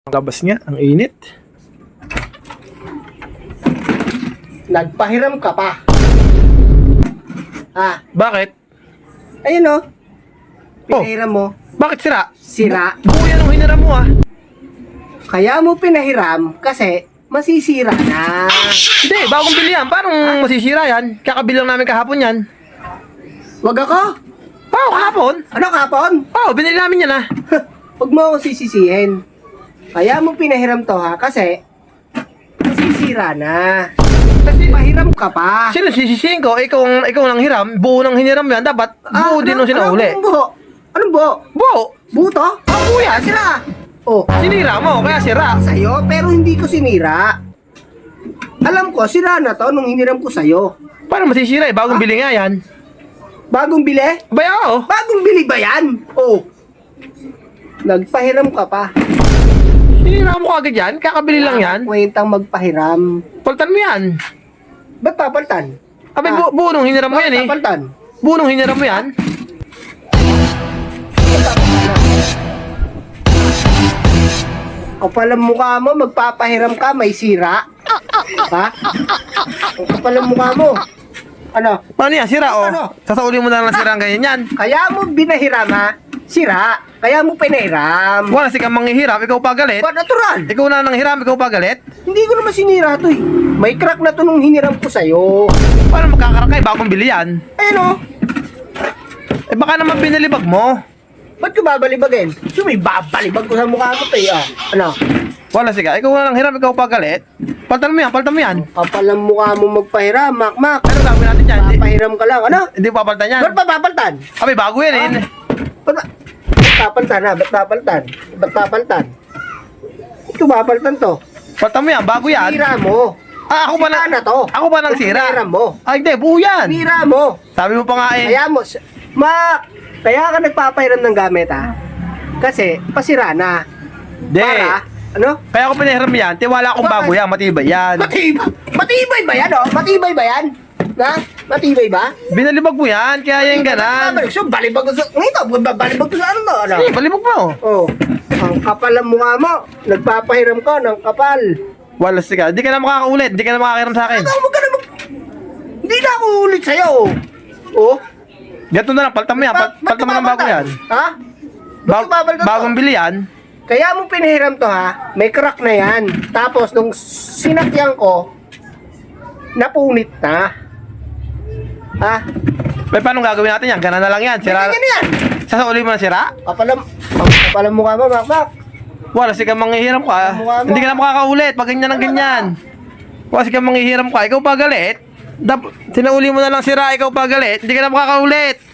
Labas nga, ang init. Nagpahiram ka pa. Bakit? Ayun o. Pinahiram mo. Bakit sira? Sira. Buo yan ang hiniram mo Kaya mo pinahiram kasi masisira na. Hindi, bagong bili yan. Paano masisira yan? Kakabili lang namin kahapon yan. Wag ako. Oo, kahapon. Ano kapon? Oo, binili namin yan Huwag mo ako sisisihin. Kaya mo pinahiram to kasi masisira na. Kasi, Pahiram ka pa. sino sisisihin ko? Ikaw nang hiram. Buo nang hiniram yan. Dapat buo din nung sinauli. Anong buho? Anong buho? Buo. Buho to? Buo yan. Sira. Oh. Sinira mo, kaya sira. Sa'yo, pero hindi ko sinira. Alam ko, sira na to nung hiniram ko sa'yo. Paano masisira eh? Bagong bili nga yan. Bagong bili? Abay, oo. Bagong bili ba yan? Oh. Nagpahiram ka pa. Sinira mo kagad yan. Kakabili lang yan. Kwentang magpahiram. Paltan mo yan. Ba't papaltan? Abay, buo nung hiniram mo yan eh. Papaltan? Buo nung hiniram mo yan. Kapal ang mukha mo, magpapahiram ka, may sira. Ha? Ang kapal ang mukha mo. Ano? Paano yan? Sira o. Ano? Sasauli mo na lang sira ang ganyan yan. Kaya mo binahiram ha? Sira. Kaya mo pinahiram. Wala si kang manghihiram, ikaw pa galit. Ba, natural. Ikaw na nang hiram, ikaw pa galit. Hindi ko naman sinira to eh. May crack na to nung hiniram ko sa'yo. Paano magkakarakay? Bagong bili yan. Ayun o. Eh baka naman binalibag mo. Ba't ko babalibagin? So may babalibag ko sa mukha ko to eh. Ano? Wala si ka, ikaw na nang hiram, ikaw pa galit. Paltan mo yan, paltan mo yan. Kapal ang mukha mo magpahiram, makmak. Ano gagawin natin yan? Papahiram ka lang. Ano? Hindi pa paltan yan. Ba't pa papaltan? Abay, bago yan eh. Ba't papaltan ha? Ba't papaltan? Ba't papaltan? Ito papaltan to. Paltan mo yan, bago yan. Sira mo. Ako ba Sira na to. Ako ba nang sira? Sira mo. Ay, hindi, buo yan. Sira mo. Sabi mo pa nga eh. Kaya mo, kaya ka nagpapahiram ng gamit ha? Kasi pasira na. Hindi. Para, ano? Kaya ako pinahiram yan, tiwala akong bago yan, matibay yan. Matibay ba yan oh? Matibay ba yan? Ha? Matibay ba? Binalibag mo yan, kaya yung ganan. So, balibag ko sa... Ngayon, balibag ko sa ano to? Ano? Sige, balibag mo. Oh, ang kapal ang mukha mo. Nagpapahiram ka ng kapal. Wala si ka, hindi ka na makakaulit, hindi ka na makakahiram sa akin. Huwag ka na Hindi na ako ulit sa'yo. Oh. Ganito na lang, paltan mo yan, paltan mo ng bago yan. Ha? Ba't babal ka to? Bagong bili yan. Kaya mo pinahiram to ha, may crack na yan. Tapos nung sinakyan ko, napunit na. Ha? May paano gagawin natin yan? Gana na lang yan. Sira. Ganyan yan. Sasauli mo na sira? Kapalam mukha mo, makmak. Wala si kang manghihiram ka. Mukha mo. Hindi ka na makakaulit pag ganyan ng ganyan. Wala si kang manghihiram ka. Ikaw pa galit. Sinauli mo na lang sira, ikaw pa galit. Hindi ka na makakaulit.